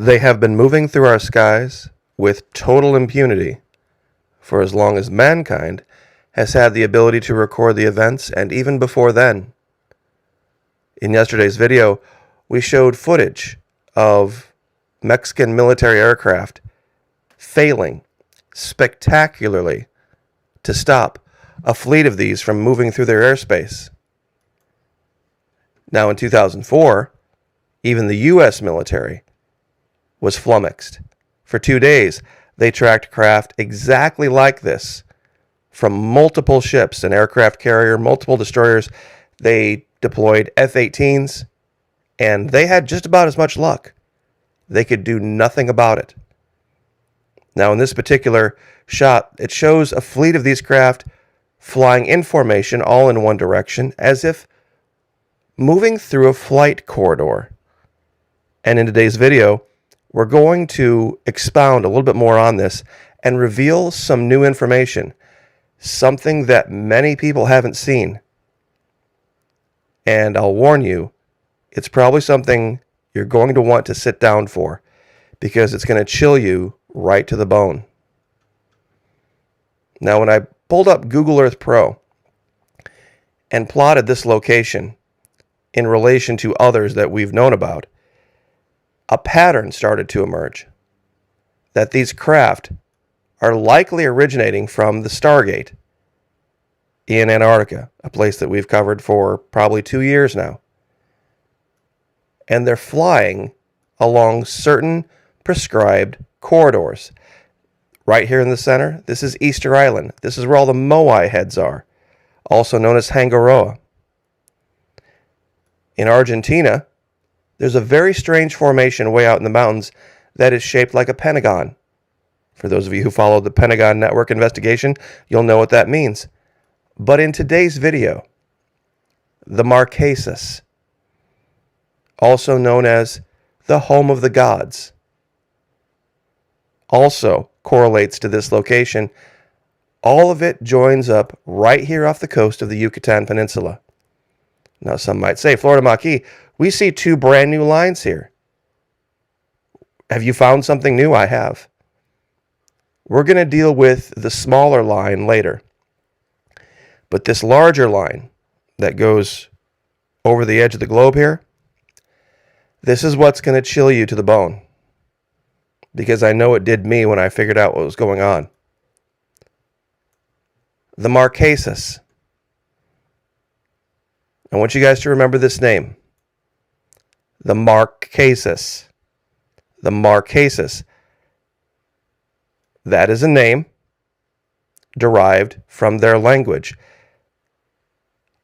They have been moving through our skies with total impunity for as long as mankind has had the ability to record the events, and even before then. In yesterday's video, we showed footage of Mexican military aircraft failing spectacularly to stop a fleet of these from moving through their airspace. Now, in 2004, even the U.S. military was flummoxed. For 2 days, they tracked craft exactly like this from multiple ships, an aircraft carrier, multiple destroyers. They deployed F-18s, and they had just about as much luck. They could do nothing about it. Now, in this particular shot, it shows a fleet of these craft flying in formation, all in one direction, as if moving through a flight corridor. And in today's video, we're going to expound a little bit more on this and reveal some new information, something that many people haven't seen. And I'll warn you, it's probably something you're going to want to sit down for, because it's going to chill you right to the bone. Now, when I pulled up Google Earth Pro and plotted this location in relation to others that we've known about, a pattern started to emerge that these craft are likely originating from the Stargate in Antarctica, a place that we've covered for probably 2 years now. And they're flying along certain prescribed corridors. Right here in the center, this is Easter Island. This is where all the Moai heads are, also known as Hangaroa. In Argentina, there's a very strange formation way out in the mountains that is shaped like a pentagon. For those of you who followed the Pentagon Network investigation, you'll know what that means. But in today's video, the Maquis, also known as the home of the gods, also correlates to this location. All of it joins up right here off the coast of the Yucatan Peninsula. Now, some might say, Florida Maquis, we see 2 brand new lines here. Have you found something new? I have. We're going to deal with the smaller line later. But this larger line that goes over the edge of the globe here, this is what's going to chill you to the bone, because I know it did me when I figured out what was going on. The Maquis. I want you guys to remember this name. The Maquis. The Maquis. That is a name derived from their language.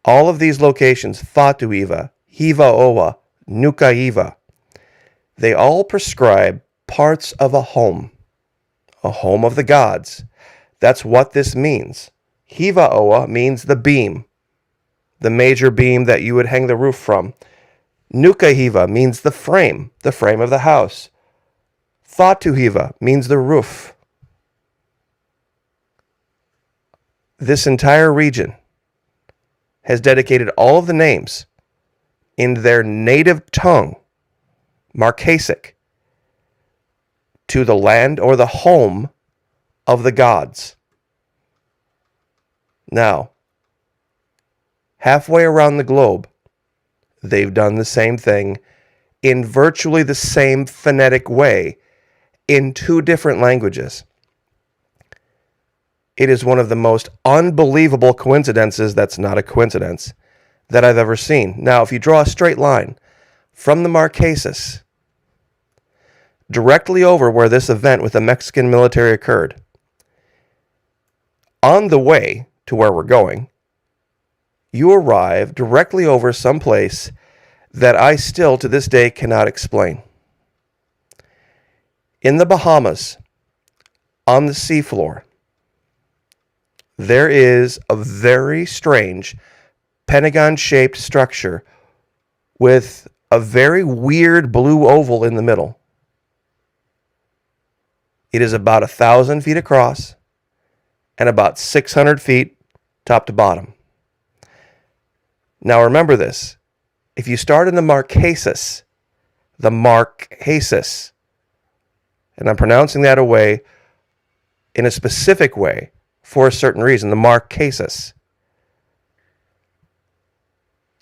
All of these locations, Fatuiva, Hivaoa, Nukaiva, they all prescribe parts of a home of the gods. That's what this means. Hivaoa means the beam, the major beam that you would hang the roof from. Nukaiva means the frame of the house. Fatuhiva means the roof. This entire region has dedicated all of the names in their native tongue, Marquesic, to the land or the home of the gods. Now, halfway around the globe, they've done the same thing in virtually the same phonetic way in 2 different languages. It is one of the most unbelievable coincidences, that's not a coincidence, that I've ever seen. Now, if you draw a straight line from the Maquis directly over where this event with the Mexican military occurred, on the way to where we're going, you arrive directly over some place that I still to this day cannot explain. In the Bahamas, on the seafloor, there is a very strange pentagon-shaped structure with a very weird blue oval in the middle. It is about 1,000 feet across and about 600 feet top to bottom. Now remember this. If you start in the Marquesas, And I'm pronouncing that away in a specific way for a certain reason, the Maquis.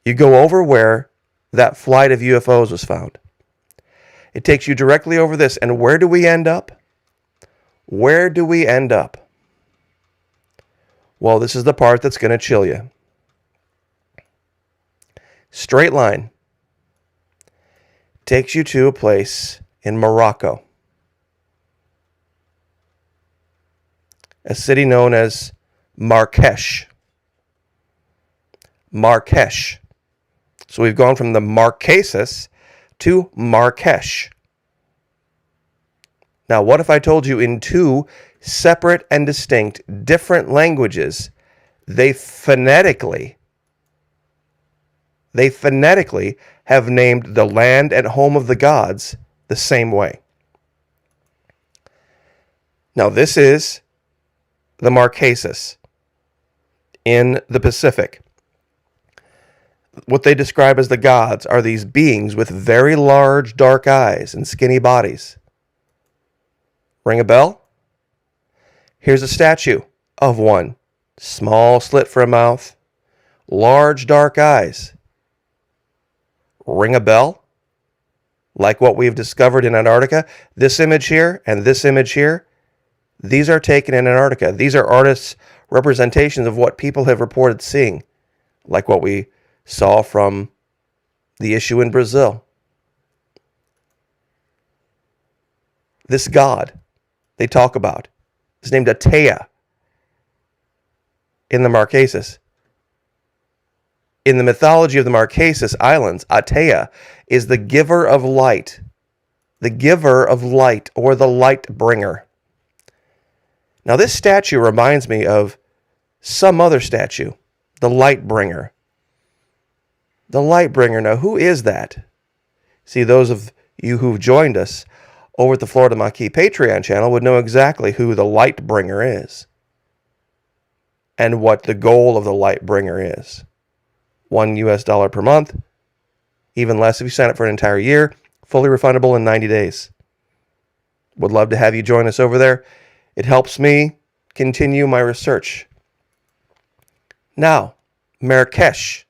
You go over where that flight of UFOs was found. It takes you directly over this, and where do we end up? Where do we end up? Well, this is the part that's going to chill you. Straight line takes you to a place in Morocco, a city known as Marrakech. Marrakech. So we've gone from the Marquesas to Marrakech. Now, what if I told you in two separate and distinct different languages, they phonetically have named the land and home of the gods the same way? Now, this is the Marquesas in the Pacific. What they describe as the gods are these beings with very large dark eyes and skinny bodies. Ring a bell? Here's a statue of one. Small slit for a mouth, large dark eyes. Ring a bell? Like what we've discovered in Antarctica, this image here and this image here, these are taken in Antarctica. These are artists' representations of what people have reported seeing, like what we saw from the issue in Brazil. This god they talk about is named Atea in the Marquesas. In the mythology of the Marquesas Islands, Atea is the giver of light, or the light bringer. Now, this statue reminds me of some other statue, the light bringer. The light bringer. Now, who is that? See, those of you who've joined us over at the Florida Maquis Patreon channel would know exactly who the light bringer is and what the goal of the light bringer is. $1 per month, even less if you sign up for an entire year, fully refundable in 90 days. Would love to have you join us over there. It helps me continue my research. Now, Marrakech.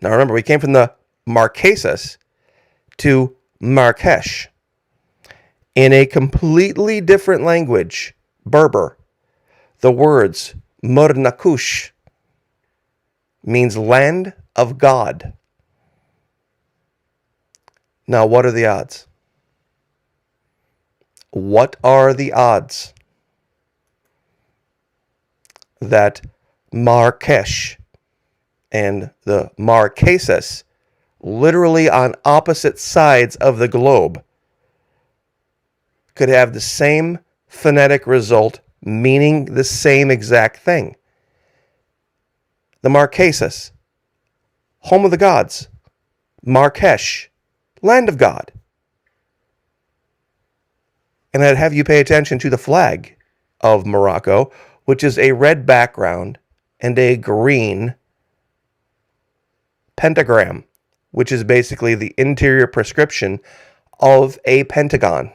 Now remember, we came from the Marquesas to Marrakech in a completely different language, Berber. The words Murnakush means land of God. Now, what are the odds? What are the odds that Marrakech and the Marquesas, literally on opposite sides of the globe, could have the same phonetic result, meaning the same exact thing? The Marquesas, home of the gods. Marrakech, land of God. And I'd have you pay attention to the flag of Morocco, which is a red background and a green pentagram, which is basically the interior prescription of a pentagon.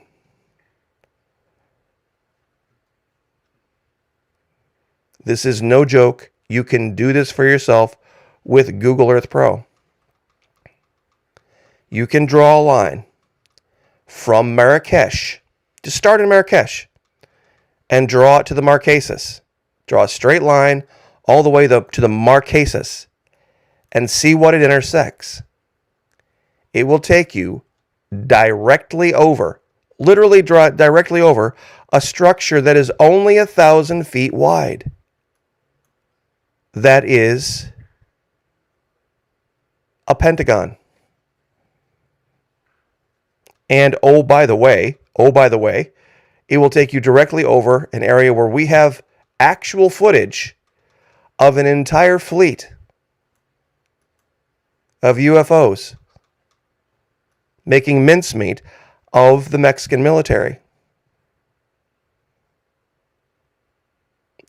This is no joke. You can do this for yourself with Google Earth Pro. You can draw a line from Marrakech, just start in Marrakech, and draw it to the Marquesas. Draw a straight line all the way to the Marquesas and see what it intersects. It will take you directly over, literally directly over, a structure that is only 1,000 feet wide. That is a pentagon. And oh by the way, it will take you directly over an area where we have actual footage of an entire fleet of UFOs making mincemeat of the Mexican military.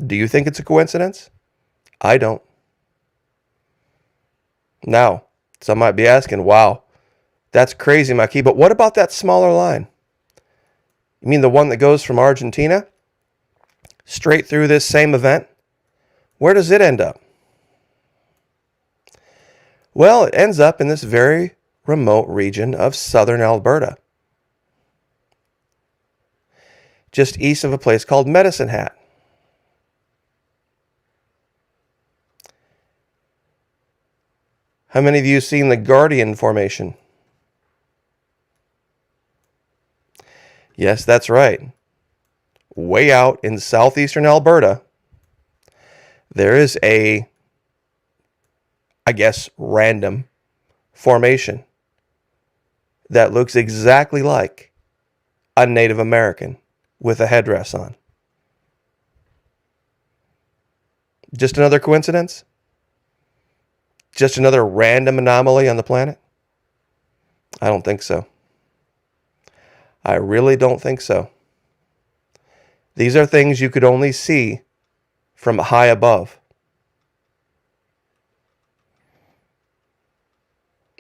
Do you think it's a coincidence? I don't. Now, some might be asking, wow, that's crazy, Maquis, but what about that smaller line? You mean the one that goes from Argentina straight through this same event? Where does it end up? Well, it ends up in this very remote region of southern Alberta, just east of a place called Medicine Hat. How many of you have seen the Guardian Formation? Yes, that's right. Way out in southeastern Alberta, there is a, I guess, random formation that looks exactly like a Native American with a headdress on. Just another coincidence? Just another random anomaly on the planet? I don't think so. I really don't think so. These are things you could only see from high above.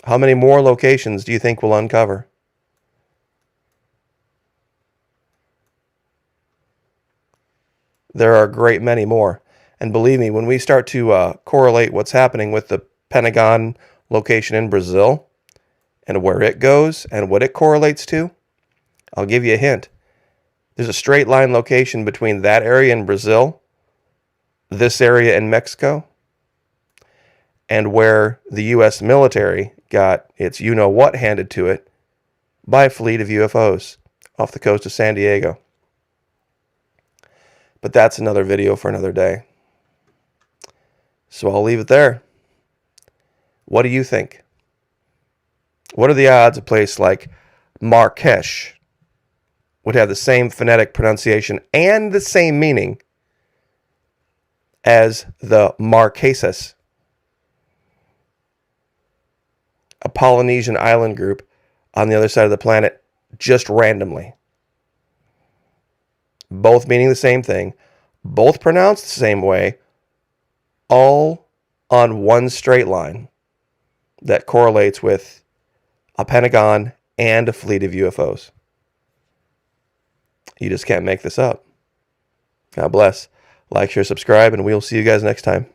How many more locations do you think we'll uncover? There are a great many more. And believe me, when we start to correlate what's happening with the Pentagon location in Brazil and where it goes and what it correlates to, I'll give you a hint. There's a straight line location between that area in Brazil, this area in Mexico, and where the U.S. military got its you-know-what handed to it by a fleet of UFOs off the coast of San Diego. But that's another video for another day. So I'll leave it there. What do you think? What are the odds a place like Marquis would have the same phonetic pronunciation and the same meaning as the Marquesas, a Polynesian island group on the other side of the planet, just randomly? Both meaning the same thing, both pronounced the same way, all on one straight line that correlates with a Pentagon and a fleet of UFOs. You just can't make this up. God bless. Like, share, subscribe, and we'll see you guys next time.